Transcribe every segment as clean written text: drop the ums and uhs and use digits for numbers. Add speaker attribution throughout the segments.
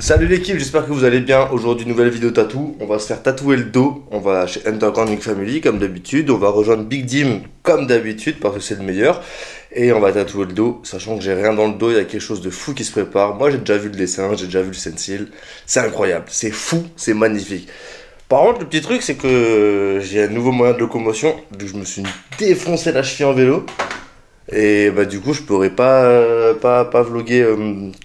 Speaker 1: Salut l'équipe, j'espère que vous allez bien. Aujourd'hui, nouvelle vidéo tatou. On va se faire tatouer le dos. On va chez Underground Family comme d'habitude. On va rejoindre Big Dim comme d'habitude parce que c'est le meilleur. Et on va tatouer le dos, sachant que j'ai rien dans le dos. Il y a quelque chose de fou qui se prépare. Moi, j'ai déjà vu le dessin, j'ai déjà vu le stencil. C'est incroyable, c'est fou, c'est magnifique. Par contre, le petit truc, c'est que j'ai un nouveau moyen de locomotion. Vu que je me suis défoncé la cheville en vélo. Et bah du coup je pourrais pas vlogger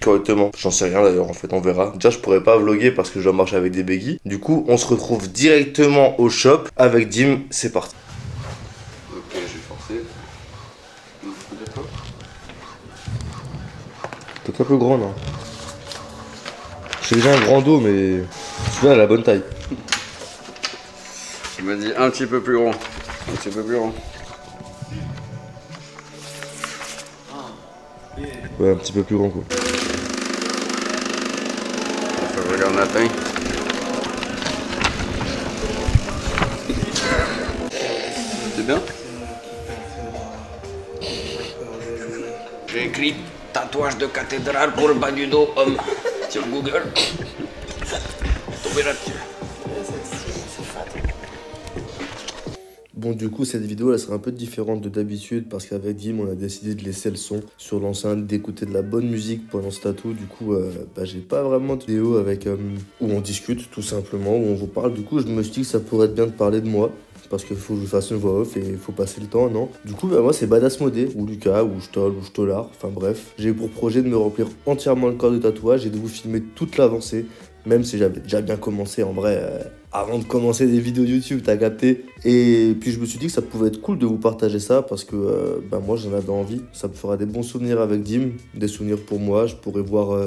Speaker 1: correctement. J'en sais rien d'ailleurs en fait, on verra. Déjà je pourrais pas vlogger parce que je dois marcher avec des béquilles. Du coup on se retrouve directement au shop avec Dim, c'est parti.
Speaker 2: Ok, je vais forcer.
Speaker 1: T'es un peu grand non? J'ai déjà un grand dos mais celui-là a la bonne taille.
Speaker 2: Tu m'as dit un petit peu plus grand. Un petit peu plus grand.
Speaker 1: Ouais, un petit peu plus grand quoi.
Speaker 2: Faut que je regarde la taille. C'est bien? J'ai écrit tatouage de cathédrale pour le bas du dos, homme. Sur Google. Tombez là-dessus.
Speaker 1: Bon du coup cette vidéo elle sera un peu différente de d'habitude parce qu'avec Dim on a décidé de laisser le son sur l'enceinte, d'écouter de la bonne musique pendant ce tatou. Du coup j'ai pas vraiment de vidéo avec où on discute tout simplement, où on vous parle. Du coup je me suis dit que ça pourrait être bien de parler de moi parce qu'il faut que je fasse une voix off et il faut passer le temps, non? Du coup moi c'est Badass Modé ou Lucas ou Stoll ou Stolar, enfin bref. J'ai eu pour projet de me remplir entièrement le corps de tatouage et de vous filmer toute l'avancée. Même si j'avais déjà bien commencé en vrai, avant de commencer des vidéos YouTube, t'as capté. Et puis je me suis dit que ça pouvait être cool de vous partager ça parce que moi j'en avais envie. Ça me fera des bons souvenirs avec Dim, des souvenirs pour moi. Je pourrais voir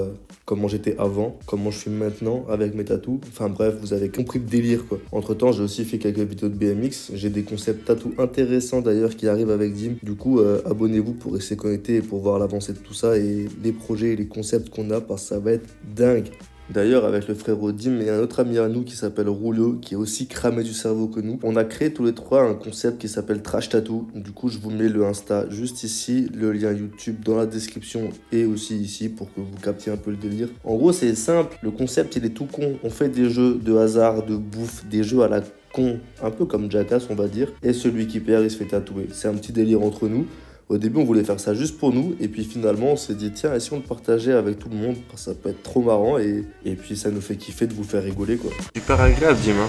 Speaker 1: comment j'étais avant, comment je suis maintenant avec mes tatous. Enfin bref, vous avez compris le délire quoi. Entre temps, j'ai aussi fait quelques vidéos de BMX. J'ai des concepts tatous intéressants d'ailleurs qui arrivent avec Dim. Du coup, abonnez-vous pour rester connecté et pour voir l'avancée de tout ça et les projets et les concepts qu'on a parce que ça va être dingue. D'ailleurs, avec le frérot Dim et un autre ami à nous qui s'appelle Rouleau, qui est aussi cramé du cerveau que nous, on a créé tous les trois un concept qui s'appelle Trash Tattoo. Du coup, je vous mets le Insta juste ici, le lien YouTube dans la description et aussi ici pour que vous captiez un peu le délire. En gros, c'est simple, le concept il est tout con. On fait des jeux de hasard, de bouffe, des jeux à la con, un peu comme Jackass on va dire. Et celui qui perd, il se fait tatouer. C'est un petit délire entre nous. Au début, on voulait faire ça juste pour nous, et puis finalement, on s'est dit, tiens, et si on le partageait avec tout le monde, ça peut être trop marrant, et puis ça nous fait kiffer de vous faire rigoler, quoi. Super agréable, Dim, hein.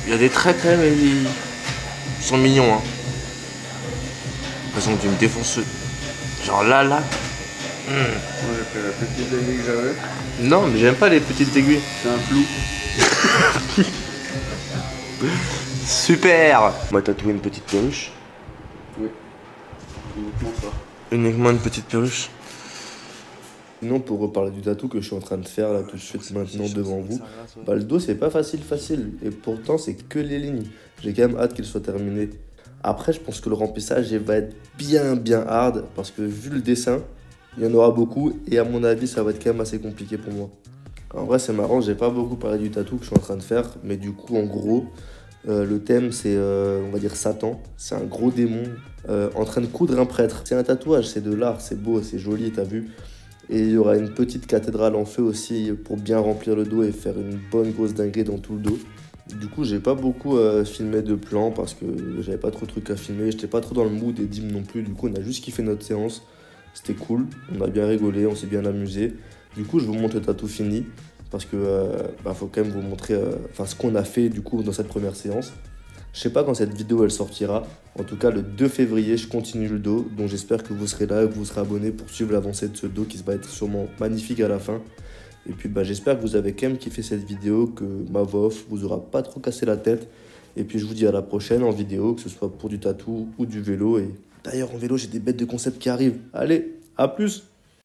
Speaker 1: Il y a des traits quand même, et ils sont mignons, hein. De toute façon, tu me défonces. Genre là.
Speaker 2: Moi, j'ai pris la petite aiguille que j'avais.
Speaker 1: Non, mais j'aime pas les petites aiguilles.
Speaker 2: C'est un flou.
Speaker 1: Super. On va tatouer une petite perruche.
Speaker 2: Oui. Uniquement ça.
Speaker 1: Uniquement une petite perruche. Sinon, pour reparler du tatou que je suis en train de faire là tout de suite maintenant devant vous, le dos c'est pas facile et pourtant c'est que les lignes. J'ai quand même hâte qu'il soit terminé. Après, je pense que le remplissage il va être bien hard parce que vu le dessin, il y en aura beaucoup et à mon avis ça va être quand même assez compliqué pour moi. En vrai, c'est marrant, j'ai pas beaucoup parlé du tatou que je suis en train de faire, mais du coup, en gros, le thème c'est, on va dire Satan. C'est un gros démon en train de coudre un prêtre. C'est un tatouage, c'est de l'art, c'est beau, c'est joli, t'as vu. Et il y aura une petite cathédrale en feu aussi pour bien remplir le dos et faire une bonne grosse dinguerie dans tout le dos. Du coup, j'ai pas beaucoup filmé de plans parce que j'avais pas trop de trucs à filmer. J'étais pas trop dans le mood et Dim non plus. Du coup, on a juste kiffé notre séance. C'était cool, on a bien rigolé, on s'est bien amusé. Du coup, je vous montre le tatou fini parce que faut quand même vous montrer ce qu'on a fait du coup dans cette première séance. Je sais pas quand cette vidéo elle sortira. En tout cas, le 2 février, je continue le dos. Donc j'espère que vous serez là et que vous serez abonnés pour suivre l'avancée de ce dos qui va être sûrement magnifique à la fin. Et puis j'espère que vous avez quand même kiffé cette vidéo, que ma voix off vous aura pas trop cassé la tête. Et puis je vous dis à la prochaine en vidéo, que ce soit pour du tatou ou du vélo. Et d'ailleurs en vélo, j'ai des bêtes de concept qui arrivent. Allez, à plus!